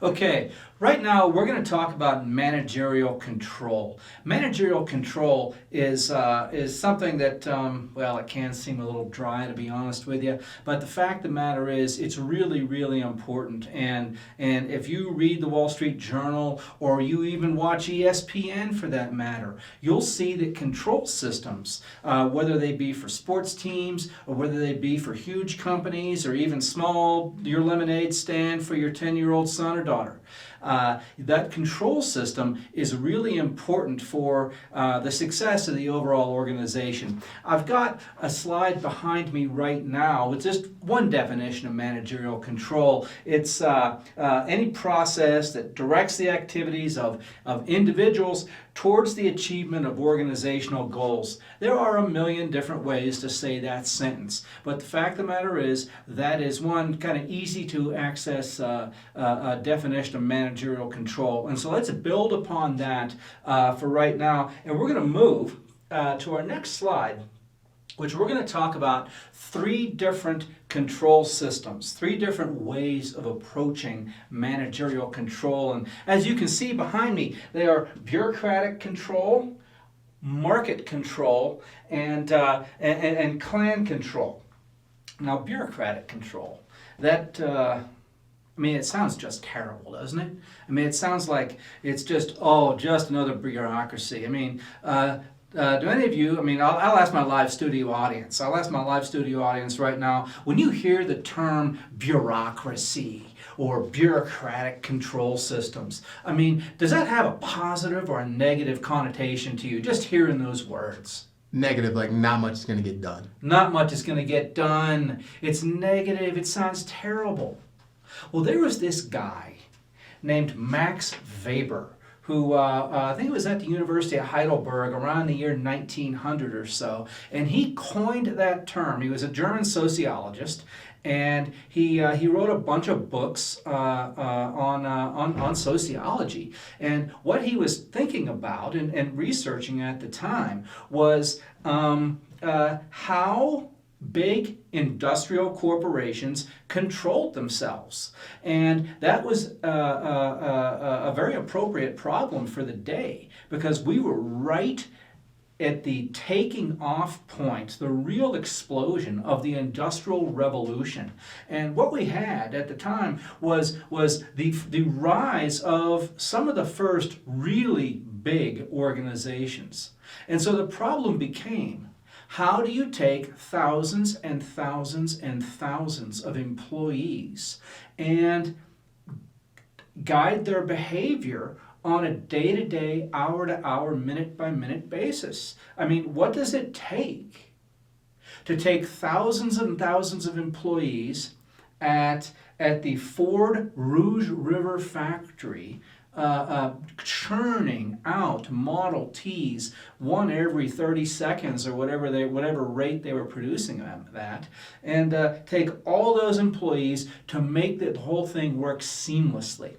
Okay, right now we're going to talk about managerial control. Managerial control is something that well, it can seem a little dry to be honest with you, but the fact of the matter is it's really really important. And if you read the Wall Street Journal or you even watch ESPN for that matter, you'll see that control systems, whether they be for sports teams or whether they be for huge companies or even small, your lemonade stand for your 10-year-old son or daughter. That control system is really important for the success of the overall organization. I've got a slide behind me right now with just one definition of managerial control. It's any process that directs the activities of individuals towards the achievement of organizational goals. There are a million different ways to say that sentence, but the fact of the matter is that is one kind of easy to access definition of managerial control. And so let's build upon that for right now, and we're going to move to our next slide, which we're going to talk about three different control systems, three different ways of approaching managerial control. And as you can see behind me, they are bureaucratic control, market control, and clan control. Now, bureaucratic control, that it sounds just terrible, doesn't it? It sounds like it's just another bureaucracy. Do any of you, I'll ask my live studio audience. I'll ask my live studio audience right now, when you hear the term bureaucracy or bureaucratic control systems, does that have a positive or a negative connotation to you, just hearing those words? Negative, like not much is going to get done. Not much is going to get done. It's negative. It sounds terrible. Well, there was this guy named Max Weber, who I think it was at the University of Heidelberg around the year 1900 or so, and he coined that term. He was a German sociologist, and he wrote a bunch of books on sociology. And what he was thinking about and researching at the time was how big industrial corporations controlled themselves. And that was a very appropriate problem for the day, because we were right at the taking off point, the real explosion of the Industrial Revolution. And what we had at the time was the rise of some of the first really big organizations. And so the problem became, how do you take thousands and thousands and thousands of employees and guide their behavior on a day-to-day, hour-to-hour, minute-by-minute basis? What does it take to take thousands and thousands of employees at the Ford Rouge River factory, churning out Model Ts, one every 30 seconds or whatever rate they were producing them at, and take all those employees to make the whole thing work seamlessly?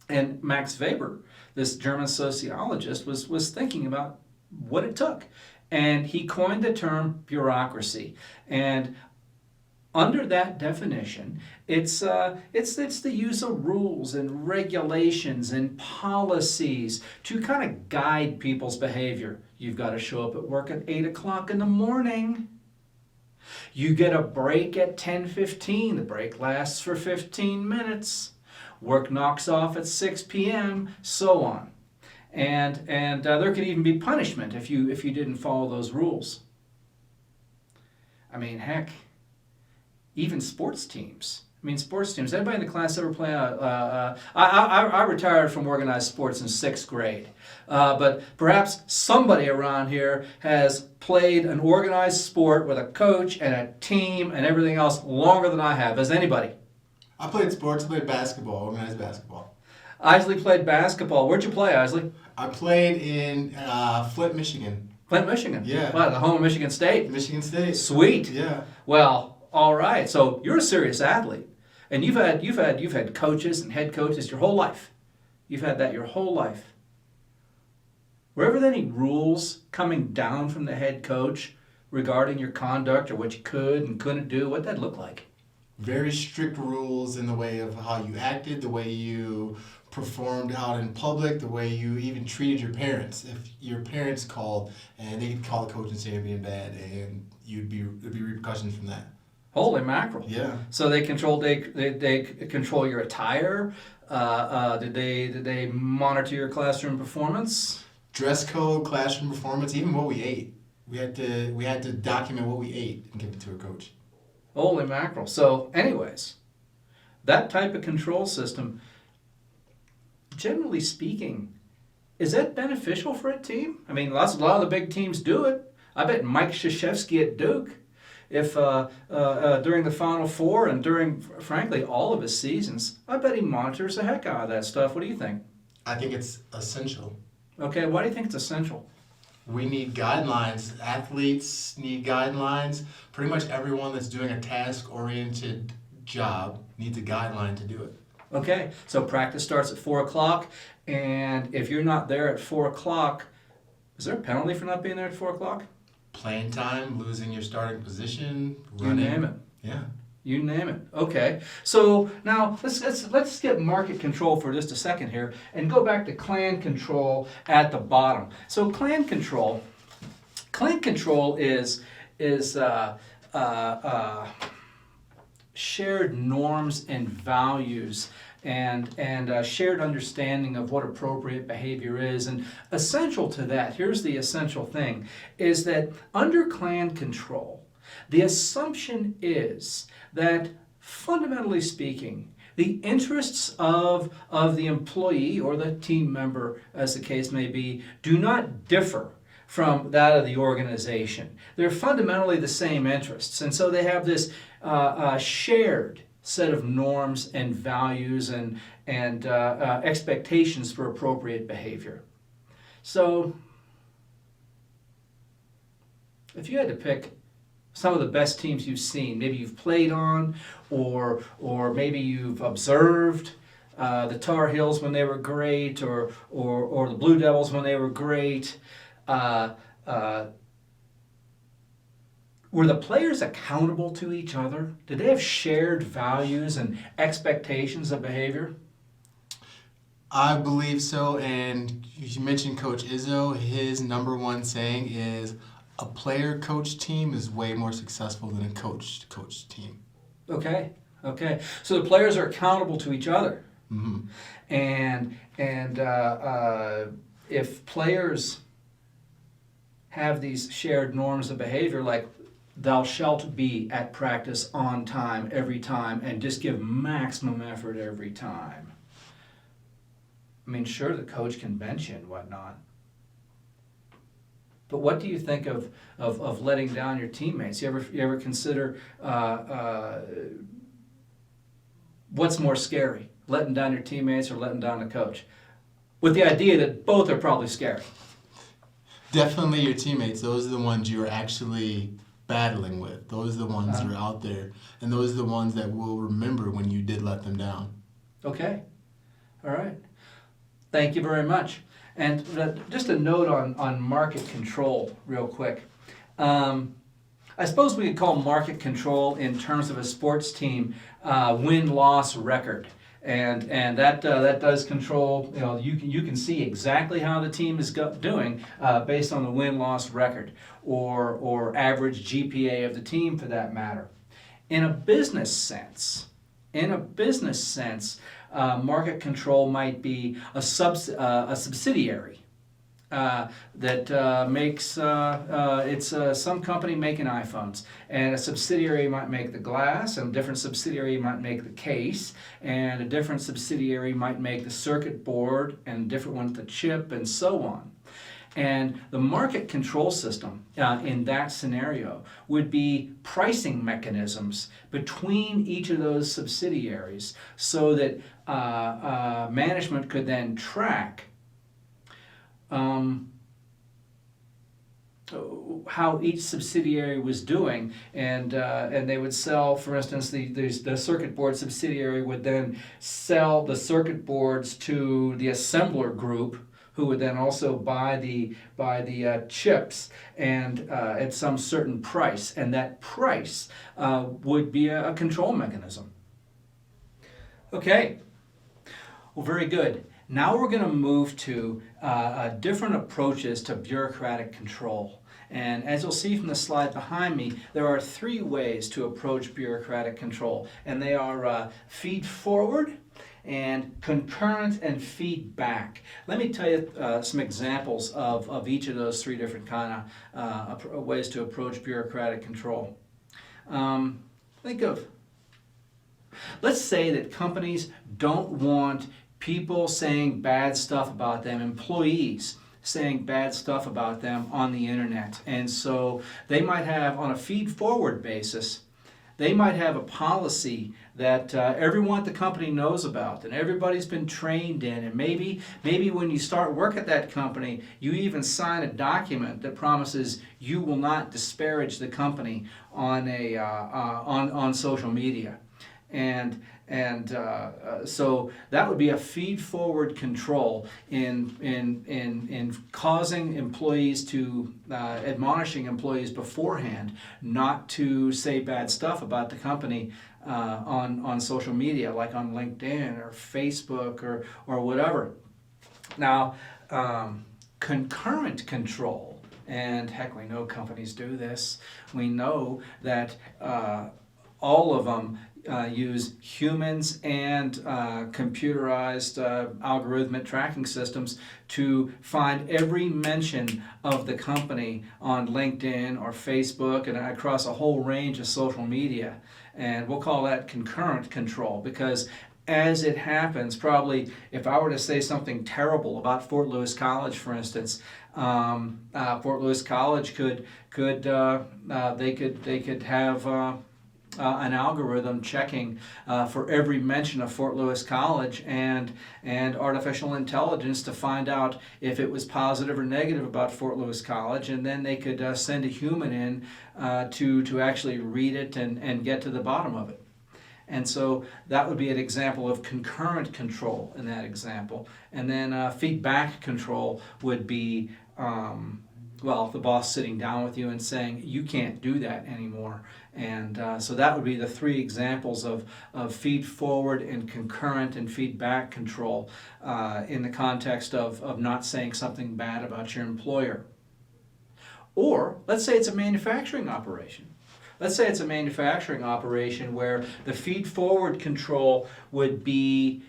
And Max Weber, this German sociologist, was thinking about what it took, and he coined the term bureaucracy. And under that definition, it's the use of rules and regulations and policies to kind of guide people's behavior. You've got to show up at work at 8 o'clock in the morning. You get a break at 10:15. The break lasts for 15 minutes. Work knocks off at 6 p.m., so on. And there could even be punishment if you didn't follow those rules. Heck, even sports teams. Sports teams. Anybody in the class ever play? I retired from organized sports in 6th grade. But perhaps somebody around here has played an organized sport with a coach and a team and everything else longer than I have. Has anybody? I played sports. I played basketball, organized basketball. Isley played basketball. Where'd you play, Isley? I played in Flint, Michigan. Flint, Michigan? Yeah. Wow, the home of Michigan State? Michigan State. Sweet. Yeah. Well, all right. So you're a serious athlete, and you've had coaches and head coaches your whole life. You've had that your whole life. Were ever there any rules coming down from the head coach regarding your conduct or what you could and couldn't do? What'd that look like? very strict rules in the way of how you acted, the way you performed out in public, the way you even treated your parents. If your parents called and they could call the coach and say you're being bad, and there'd be repercussions from that. Holy mackerel! Yeah. So they control your attire. Did they monitor your classroom performance? Dress code, classroom performance, even what we ate. We had to document what we ate and give it to a coach. Holy mackerel! So, anyways, that type of control system, generally speaking, is that beneficial for a team? I mean, a lot of the big teams do it. I bet Mike Krzyzewski at Duke, if during the Final Four and during, frankly, all of his seasons, I bet he monitors the heck out of that stuff. What do you think? I think it's essential. Okay, why do you think it's essential? We need guidelines. Athletes need guidelines. Pretty much everyone that's doing a task-oriented job needs a guideline to do it. Okay, so practice starts at 4 o'clock, and if you're not there at 4 o'clock, is there a penalty for not being there at 4 o'clock? Playing time, losing your starting position, You running. name it. Yeah. You name it. Okay. So now let's get market control for just a second here and go back to clan control at the bottom. So clan control is shared norms and values and shared understanding of what appropriate behavior is. And essential to that, here's the essential thing, is that under clan control, the assumption is that, fundamentally speaking, the interests of the employee or the team member, as the case may be, do not differ from that of the organization. They're fundamentally the same interests, and so they have this shared set of norms and values and expectations for appropriate behavior. So, if you had to pick some of the best teams you've seen, maybe you've played on, or maybe you've observed the Tar Heels when they were great, or the Blue Devils when they were great. Were the players accountable to each other? Did they have shared values and expectations of behavior? I believe so, and you mentioned Coach Izzo. His number one saying is, a player-coach team is way more successful than a coach-coach team. Okay. So the players are accountable to each other. Mm-hmm. And if players have these shared norms of behavior, like thou shalt be at practice on time every time and just give maximum effort every time. I mean, sure, the coach can bench you and whatnot. But what do you think of letting down your teammates? You ever consider what's more scary, letting down your teammates or letting down the coach? With the idea that both are probably scary. Definitely your teammates. Those are the ones you're actually battling with. Those are the ones that are out there, and those are the ones that will remember when you did let them down. Okay. All right. Thank you very much. And just a note on market control real quick. I suppose we could call market control in terms of a sports team win-loss record. And that does control, you can see exactly how the team is doing based on the win-loss record or average GPA of the team for that matter. In a business sense, market control might be a subsidiary that makes some company making iPhones, and a subsidiary might make the glass, and a different subsidiary might make the case, and a different subsidiary might make the circuit board, and a different one the chip, and so on. And the market control system in that scenario would be pricing mechanisms between each of those subsidiaries so that management could then track how each subsidiary was doing, and they would sell, for instance, the circuit board subsidiary would then sell the circuit boards to the assembler group who would then also buy the chips and at some certain price, and that price would be a control mechanism. Okay, well, very good. Now we're going to move to different approaches to bureaucratic control. And as you'll see from the slide behind me, there are 3 ways to approach bureaucratic control, and they are feed forward, and concurrent, and feedback. Let me tell you some examples of each of those 3 different kind of ways to approach bureaucratic control. Let's say that companies don't want people saying bad stuff about them, employees saying bad stuff about them on the internet. And so they might have, on a feed-forward basis, they might have a policy that everyone at the company knows about and everybody's been trained in. And maybe when you start work at that company, you even sign a document that promises you will not disparage the company on on social media. So that would be a feed-forward control in causing employees to, admonishing employees beforehand not to say bad stuff about the company on social media, like on LinkedIn or Facebook or whatever. Now, concurrent control, and heck, we know companies do this. We know that all of them use humans and computerized algorithmic tracking systems to find every mention of the company on LinkedIn or Facebook and across a whole range of social media. And we'll call that concurrent control, because as it happens, probably if I were to say something terrible about Fort Lewis College, for instance, Fort Lewis College could have an algorithm checking for every mention of Fort Lewis College and artificial intelligence to find out if it was positive or negative about Fort Lewis College, and then they could send a human in to actually read it and get to the bottom of it. And so that would be an example of concurrent control in that example. And then feedback control would be the boss sitting down with you and saying, you can't do that anymore. And so that would be the 3 examples of feed forward and concurrent and feedback control in the context of not saying something bad about your employer. Or let's say it's a manufacturing operation. Let's say it's a manufacturing operation where the feed forward control would be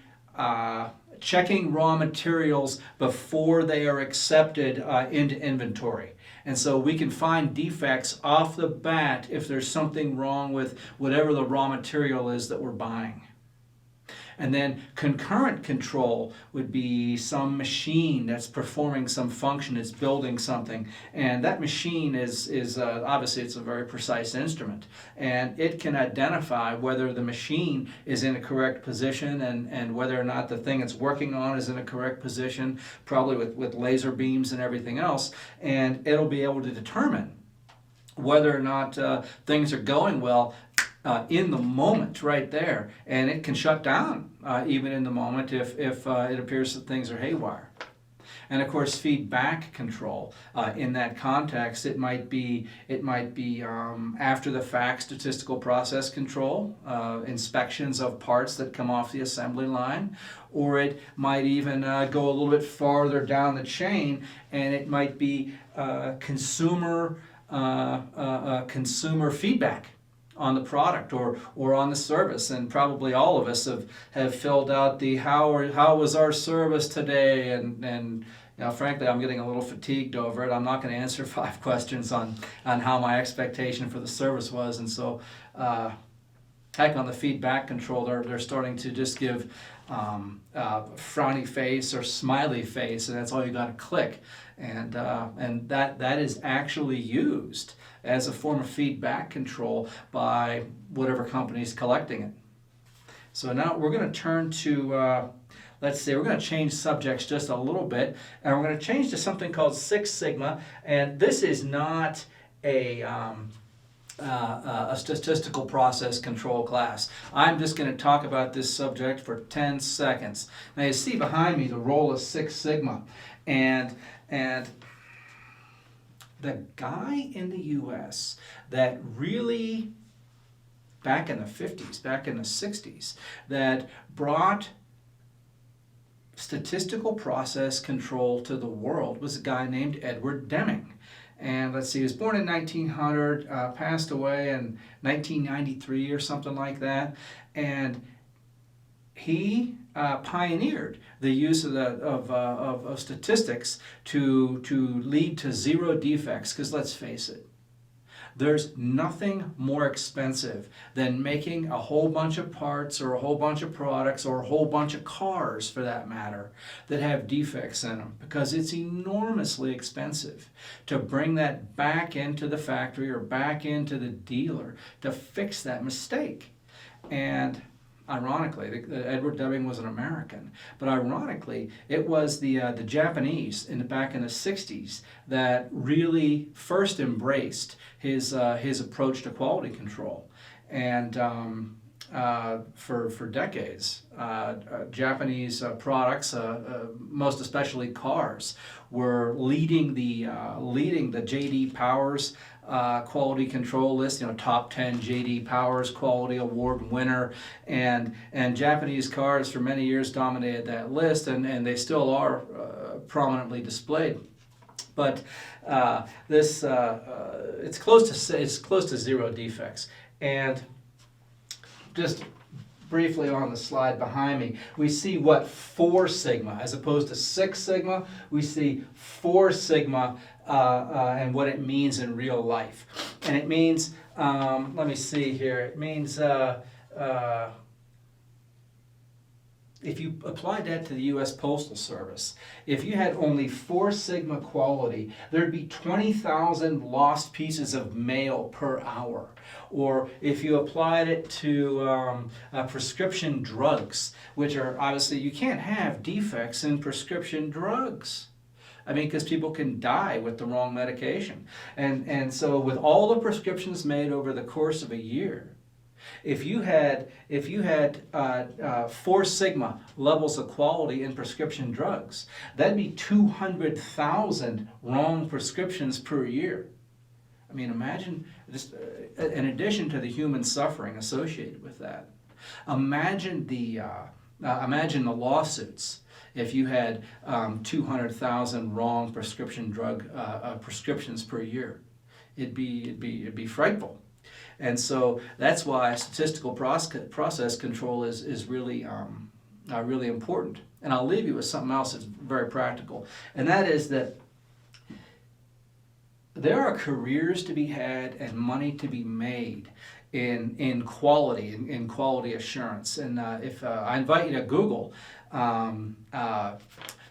checking raw materials before they are accepted into inventory. And so we can find defects off the bat if there's something wrong with whatever the raw material is that we're buying. And then concurrent control would be some machine that's performing some function, it's building something, and that machine is obviously it's a very precise instrument, and it can identify whether the machine is in a correct position and whether or not the thing it's working on is in a correct position, probably with laser beams and everything else, and it'll be able to determine whether or not things are going well in the moment right there, and it can shut down even in the moment if it appears that things are haywire. And of course, feedback control in that context, it might be after the fact statistical process control, inspections of parts that come off the assembly line, or it might even go a little bit farther down the chain, and it might be consumer feedback on the product or on the service. And probably all of us have filled out the how was our service today, and frankly, I'm getting a little fatigued over it. I'm not going to answer 5 questions on how my expectation for the service was. And so heck, on the feedback control, they're starting to just give frowny face or smiley face, and that's all you got to click. And that is actually used as a form of feedback control by whatever company is collecting it. So now we're going to turn to, let's see, we're going to change subjects just a little bit, and we're going to change to something called Six Sigma. And this is not a a statistical process control class. I'm just going to talk about this subject for 10 seconds. Now you see behind me the role of Six Sigma, and the guy in the U.S. that really, back in the 50s, back in the 60s, that brought statistical process control to the world was a guy named Edward Deming. And let's see, he was born in 1900, passed away in 1993 or something like that. And he pioneered the use of statistics to lead to zero defects. Because let's face it, there's nothing more expensive than making a whole bunch of parts or a whole bunch of products or a whole bunch of cars, for that matter, that have defects in them, because it's enormously expensive to bring that back into the factory or back into the dealer to fix that mistake. And ironically, Edward Deming was an American, but ironically, it was the Japanese back in the 60s that really first embraced his approach to quality control. And for decades, Japanese products, most especially cars, were leading the J.D. Powers quality control list, top 10 J.D. Powers quality award winner, and Japanese cars for many years dominated that list, and they still are prominently displayed. But it's close to zero defects. And just briefly on the slide behind me, we see what 4 sigma, as opposed to 6 sigma, we see 4 sigma and what it means in real life. And it means, let me see here, it means if you applied that to the U.S. Postal Service, if you had only 4 sigma quality, there'd be 20,000 lost pieces of mail per hour. Or if you applied it to prescription drugs, which are obviously, you can't have defects in prescription drugs. I mean, because people can die with the wrong medication. And so with all the prescriptions made over the course of a year, if you had 4 sigma levels of quality in prescription drugs, that'd be 200,000 wrong prescriptions per year. I mean, imagine just in addition to the human suffering associated with that. Imagine the lawsuits if you had 200,000 wrong prescription drug prescriptions per year. It'd be frightful. And so that's why statistical process control is really really important. And I'll leave you with something else that's very practical, and that is that there are careers to be had and money to be made in quality, in quality assurance. And if I invite you to Google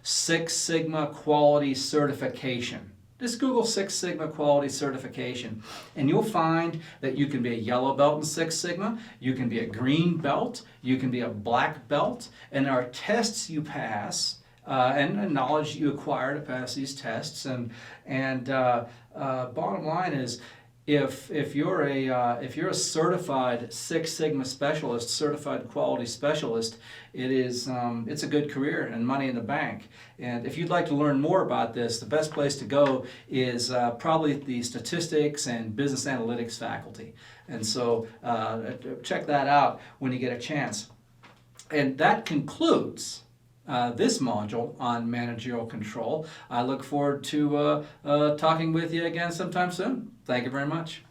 Six Sigma quality certification. Just Google Six Sigma quality certification, and you'll find that you can be a yellow belt in Six Sigma, you can be a green belt, you can be a black belt, and there are tests you pass and knowledge you acquire to pass these tests. And bottom line is, if you're a certified Six Sigma specialist, certified quality specialist, it's a good career and money in the bank. And if you'd like to learn more about this, the best place to go is probably the statistics and business analytics faculty. And so check that out when you get a chance. And that concludes this module on managerial control. I look forward to talking with you again sometime soon. Thank you very much.